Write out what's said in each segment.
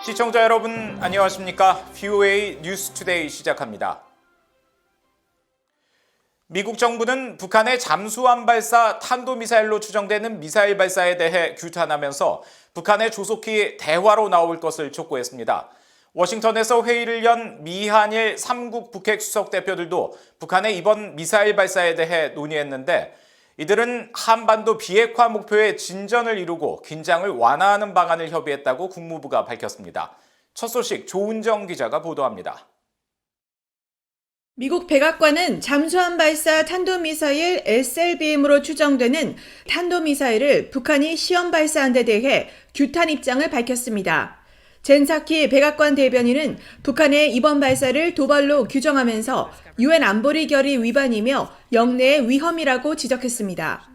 시청자 여러분 안녕하십니까? VOA 뉴스투데이 시작합니다. 미국 정부는 북한의 잠수함 발사 탄도미사일로 추정되는 미사일 발사에 대해 규탄하면서 북한의 조속히 대화로 나올 것을 촉구했습니다. 워싱턴에서 회의를 연 미한일 3국 북핵 수석 대표들도 북한의 이번 미사일 발사에 대해 논의했는데 이들은 한반도 비핵화 목표의 진전을 이루고 긴장을 완화하는 방안을 협의했다고 국무부가 밝혔습니다. 첫 소식 조은정 기자가 보도합니다. 미국 백악관은 잠수함 발사 탄도미사일 SLBM으로 추정되는 탄도미사일을 북한이 시험 발사한 데 대해 규탄 입장을 밝혔습니다. 젠 사키 백악관 대변인은 북한의 이번 발사를 도발로 규정하면서 유엔 안보리 결의 위반이며 영내의 위험이라고 지적했습니다.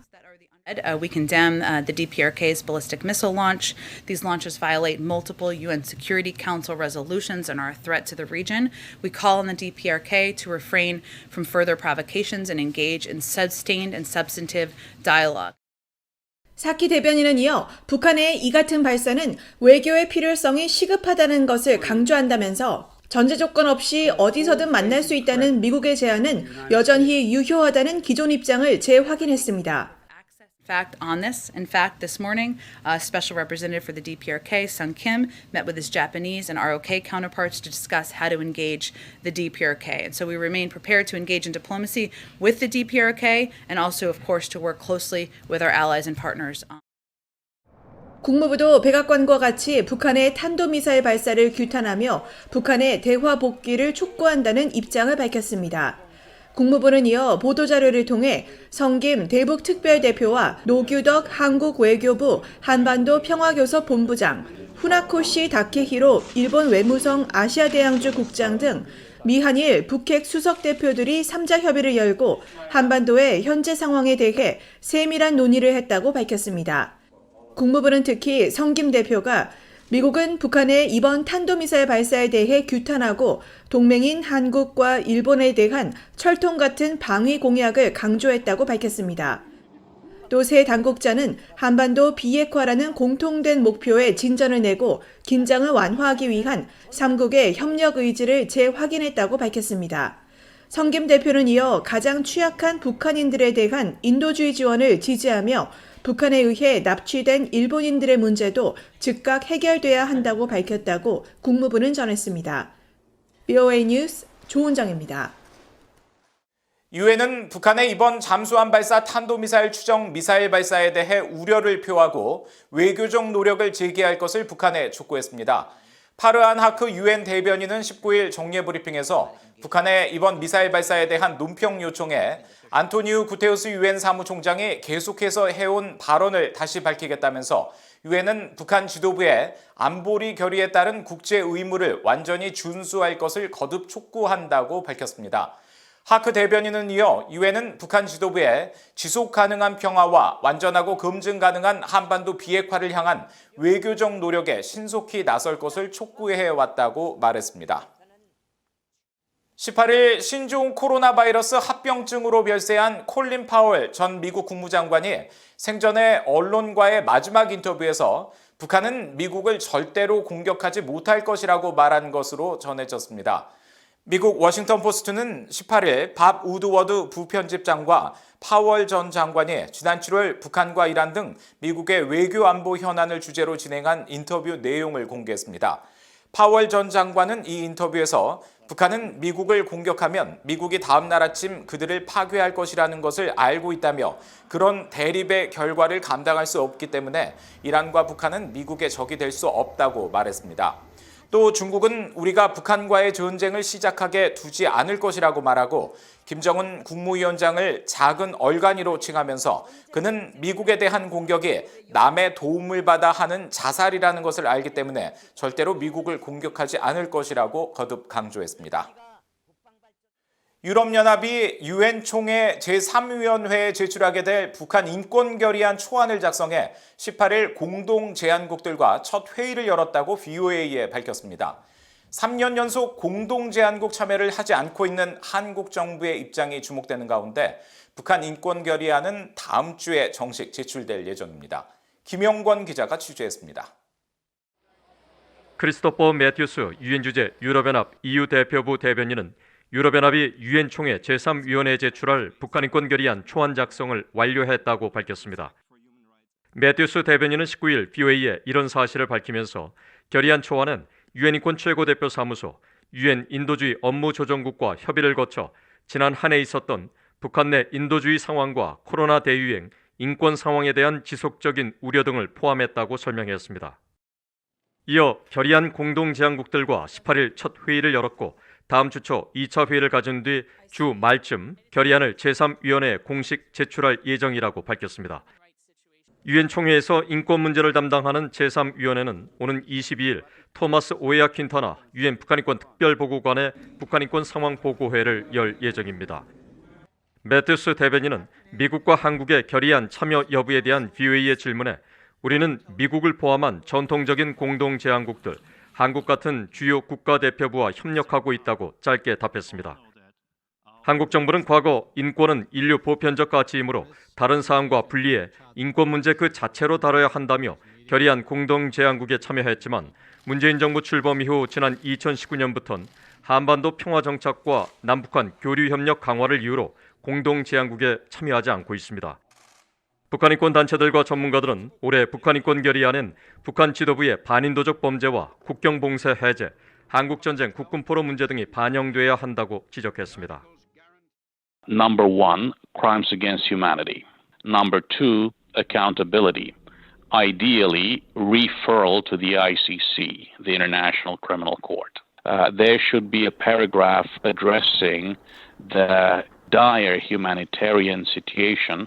We condemn the DPRK's ballistic missile launch. These launches violate multiple UN Security Council resolutions and are a threat to the region. We call on the DPRK to refrain from further provocations and engage in sustained and substantive dialogue. 사키 대변인은 이어 북한의 이 같은 발사는 외교의 필요성이 시급하다는 것을 강조한다면서 전제 조건 없이 어디서든 만날 수 있다는 미국의 제안은 여전히 유효하다는 기존 입장을 재확인했습니다. In fact, this morning, Special Representative for the DPRK, Sung Kim, met with his Japanese and ROK counterparts to discuss how to engage the DPRK. And so we remain prepared to engage in diplomacy with the DPRK and also, of course, to work closely with our allies and partners. 국무부도 백악관과 같이 북한의 탄도미사일 발사를 규탄하며 북한의 대화 복귀를 촉구한다는 입장을 밝혔습니다. 국무부는 이어 보도자료를 통해 성김 대북특별대표와 노규덕 한국외교부 한반도 평화교섭 본부장, 후나코시 다케히로 일본 외무성 아시아대양주 국장 등 미한일 북핵 수석 대표들이 3자 협의를 열고 한반도의 현재 상황에 대해 세밀한 논의를 했다고 밝혔습니다. 국무부는 특히 성김 대표가 미국은 북한의 이번 탄도미사일 발사에 대해 규탄하고 동맹인 한국과 일본에 대한 철통 같은 방위 공약을 강조했다고 밝혔습니다. 또 새 당국자는 한반도 비핵화라는 공통된 목표에 진전을 내고 긴장을 완화하기 위한 3국의 협력 의지를 재확인했다고 밝혔습니다. 성김 대표는 이어 가장 취약한 북한인들에 대한 인도주의 지원을 지지하며 북한에 의해 납치된 일본인들의 문제도 즉각 해결돼야 한다고 밝혔다고 국무부는 전했습니다. VOA 뉴스 조은정입니다. 유엔은 북한의 이번 잠수함 발사 탄도미사일 추정 미사일 발사에 대해 우려를 표하고 외교적 노력을 제기할 것을 북한에 촉구했습니다. 파르한 하크 유엔 대변인은 19일 정례 브리핑에서 북한의 이번 미사일 발사에 대한 논평 요청에 안토니우 구테우스 유엔 사무총장이 계속해서 해온 발언을 다시 밝히겠다면서 유엔은 북한 지도부의 안보리 결의에 따른 국제 의무를 완전히 준수할 것을 거듭 촉구한다고 밝혔습니다. 하크 대변인은 이어 유엔은 북한 지도부의 지속 가능한 평화와 완전하고 검증 가능한 한반도 비핵화를 향한 외교적 노력에 신속히 나설 것을 촉구해왔다고 말했습니다. 18일 신종 코로나 바이러스 합병증으로 별세한 콜린 파월 전 미국 국무장관이 생전에 언론과의 마지막 인터뷰에서 북한은 미국을 절대로 공격하지 못할 것이라고 말한 것으로 전해졌습니다. 미국 워싱턴 포스트는 18일 밥 우드워드 부편집장과 파월 전 장관이 지난 7월 북한과 이란 등 미국의 외교 안보 현안을 주제로 진행한 인터뷰 내용을 공개했습니다. 파월 전 장관은 이 인터뷰에서 북한은 미국을 공격하면 미국이 다음 날 아침 그들을 파괴할 것이라는 것을 알고 있다며 그런 대립의 결과를 감당할 수 없기 때문에 이란과 북한은 미국의 적이 될 수 없다고 말했습니다. 또 중국은 우리가 북한과의 전쟁을 시작하게 두지 않을 것이라고 말하고 김정은 국무위원장을 작은 얼간이로 칭하면서 그는 미국에 대한 공격이 남의 도움을 받아 하는 자살이라는 것을 알기 때문에 절대로 미국을 공격하지 않을 것이라고 거듭 강조했습니다. 유럽연합이 유엔 총회 제3위원회에 제출하게 될 북한 인권 결의안 초안을 작성해 18일 공동 제안국들과 첫 회의를 열었다고 VOA에 밝혔습니다. 3년 연속 공동 제안국 참여를 하지 않고 있는 한국 정부의 입장이 주목되는 가운데 북한 인권 결의안은 다음 주에 정식 제출될 예정입니다. 김영권 기자가 취재했습니다. 크리스토퍼 매튜스 유엔 주재 유럽연합 EU 대표부 대변인은 유럽연합이 유엔 총회 제3위원회에 제출할 북한 인권 결의안 초안 작성을 완료했다고 밝혔습니다. 매튜스 대변인은 19일 BOA에 이런 사실을 밝히면서 결의안 초안은 유엔 인권 최고대표 사무소, 유엔 인도주의 업무조정국과 협의를 거쳐 지난 한 해 있었던 북한 내 인도주의 상황과 코로나 대유행, 인권 상황에 대한 지속적인 우려 등을 포함했다고 설명했습니다. 이어 결의안 공동제안국들과 18일 첫 회의를 열었고 다음 주 초 2차 회의를 가진 뒤 주 말쯤 결의안을 제3위원회에 공식 제출할 예정이라고 밝혔습니다. 유엔 총회에서 인권 문제를 담당하는 제3위원회는 오는 22일 토마스 오에아 퀸터나 유엔 북한인권 특별보고관의 북한인권 상황 보고회를 열 예정입니다. 매튜스 대변인은 미국과 한국의 결의안 참여 여부에 대한 BOA의 질문에 우리는 미국을 포함한 전통적인 공동제안국들, 한국 같은 주요 국가대표부와 협력하고 있다고 짧게 답했습니다. 한국 정부는 과거 인권은 인류 보편적 가치이므로 다른 사안과 분리해 인권 문제 그 자체로 다뤄야 한다며 결의안 공동제안국에 참여했지만 문재인 정부 출범 이후 지난 2019년부터는 한반도 평화 정착과 남북한 교류 협력 강화를 이유로 공동제안국에 참여하지 않고 있습니다. 북한 인권 단체들과 전문가들은 올해 북한 인권 결의안엔 북한 지도부의 반인도적 범죄와 국경 봉쇄 해제, 한국 전쟁 국군 포로 문제 등이 반영돼야 한다고 지적했습니다. Number one, crimes against humanity. Number two, accountability. Ideally, referral to the ICC, the International Criminal Court. There should be a paragraph addressing the dire humanitarian situation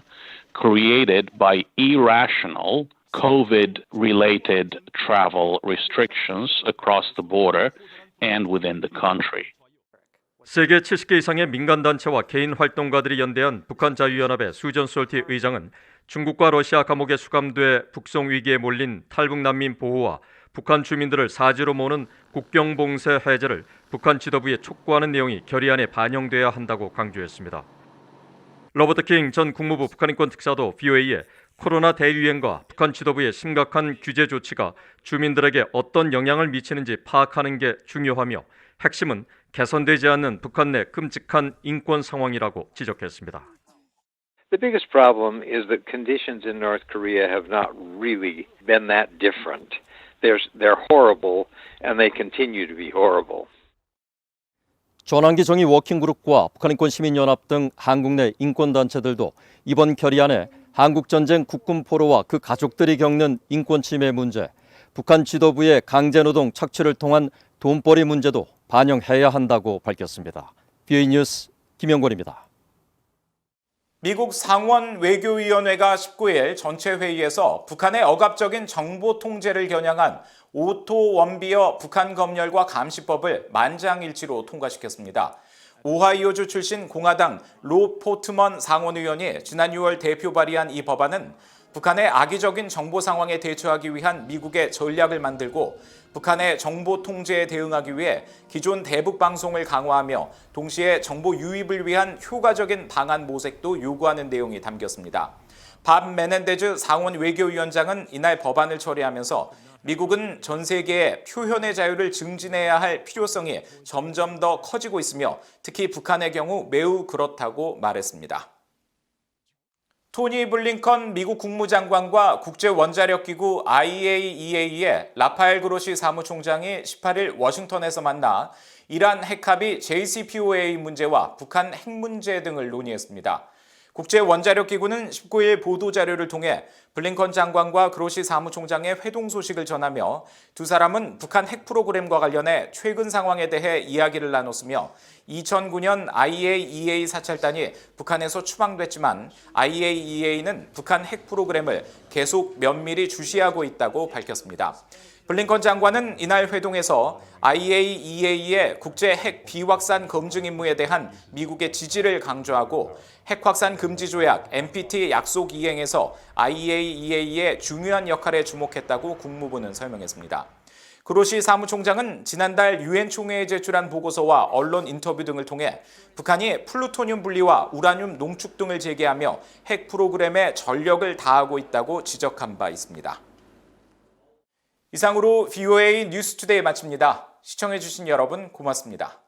created by irrational COVID-related travel restrictions across the border and within the country. 세계 70개 이상의 민간단체와 개인 활동가들이 연대한 북한자유연합의 수전 솔티 의장은 중국과 러시아 감옥에 수감돼 북송 위기에 몰린 탈북 난민 보호와 북한 주민들을 사지로 모으는 국경 봉쇄 해제를 북한 지도부에 촉구하는 내용이 결의안에 반영돼야 한다고 강조했습니다. 로버트 킹 전 국무부 북한인권 특사도 BOA에 코로나 대유행과 북한 지도부의 심각한 규제 조치가 주민들에게 어떤 영향을 미치는지 파악하는 게 중요하며 핵심은 개선되지 않는 북한 내 끔찍한 인권 상황이라고 지적했습니다. The biggest problem is that conditions in North Korea have not really been that different. They're horrible and they continue to be horrible. 전환기 정의 워킹그룹과 북한인권시민연합 등 한국 내 인권단체들도 이번 결의안에 한국전쟁 국군 포로와 그 가족들이 겪는 인권 침해 문제, 북한 지도부의 강제노동 착취를 통한 돈벌이 문제도 반영해야 한다고 밝혔습니다. BOA 뉴스 김영권입니다. 미국 상원 외교위원회가 19일 전체 회의에서 북한의 억압적인 정보 통제를 겨냥한 오토 원비어 북한 검열과 감시법을 만장일치로 통과시켰습니다. 오하이오주 출신 공화당 로 포트먼 상원의원이 지난 6월 대표 발의한 이 법안은 북한의 악의적인 정보 상황에 대처하기 위한 미국의 전략을 만들고 북한의 정보 통제에 대응하기 위해 기존 대북 방송을 강화하며 동시에 정보 유입을 위한 효과적인 방안 모색도 요구하는 내용이 담겼습니다. 밥 메넨데즈 상원 외교위원장은 이날 법안을 처리하면서 미국은 전 세계에 표현의 자유를 증진해야 할 필요성이 점점 더 커지고 있으며 특히 북한의 경우 매우 그렇다고 말했습니다. 토니 블링컨 미국 국무장관과 국제원자력기구 IAEA의 라파엘 그로시 사무총장이 18일 워싱턴에서 만나 이란 핵합의 JCPOA 문제와 북한 핵 문제 등을 논의했습니다. 국제원자력기구는 19일 보도자료를 통해 블링컨 장관과 그로시 사무총장의 회동 소식을 전하며 두 사람은 북한 핵 프로그램과 관련해 최근 상황에 대해 이야기를 나눴으며 2009년 IAEA 사찰단이 북한에서 추방됐지만 IAEA는 북한 핵 프로그램을 계속 면밀히 주시하고 있다고 밝혔습니다. 블링컨 장관은 이날 회동에서 IAEA의 국제 핵 비확산 검증 임무에 대한 미국의 지지를 강조하고 핵 확산 금지 조약 NPT 약속 이행에서 IAEA의 중요한 역할에 주목했다고 국무부는 설명했습니다. 그로시 사무총장은 지난달 유엔 총회에 제출한 보고서와 언론 인터뷰 등을 통해 북한이 플루토늄 분리와 우라늄 농축 등을 재개하며 핵 프로그램에 전력을 다하고 있다고 지적한 바 있습니다. 이상으로 VOA 뉴스투데이 마칩니다. 시청해주신 여러분 고맙습니다.